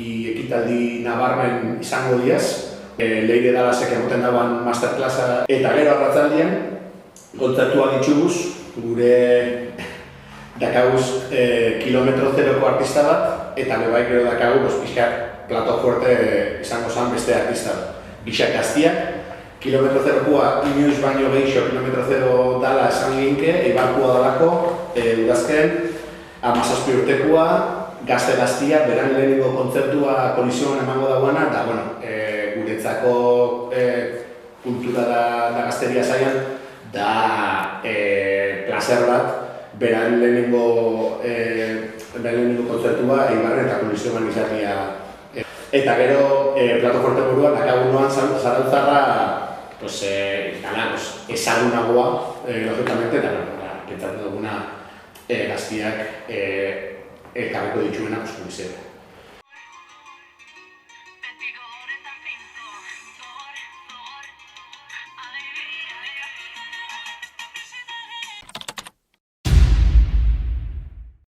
Ekitaldi nabarmen izango diaz, Leire Dalasek emoten dagoen masterclassa eta gero arratzaldien kontzertua dituguz, gure dakaguz kilometro zeroko artista bat eta bebai gero dakagu pixkat plato fuerte izango zen beste artista bat. Gixak Gaztiak, kilometro zerokoa inoiz baino gehixo kilometro zero dala esan ginke, eibarkua dalako, udazken, 17 urtekoa, Gazte Gaztia, beran lehenengo kontzertua Kolisioan emango dagoena, eta guretzako kultura da gazteria zaian, da placer bat, beran lehenengo kontzertua Eibarren eta Kolisioan izatea. Eta gero, plato forte buruan, dakagun noan Zarautzarra ezagunagoa, logikamente, eta pentsatu duguna Gaztiak elkarreko dituena,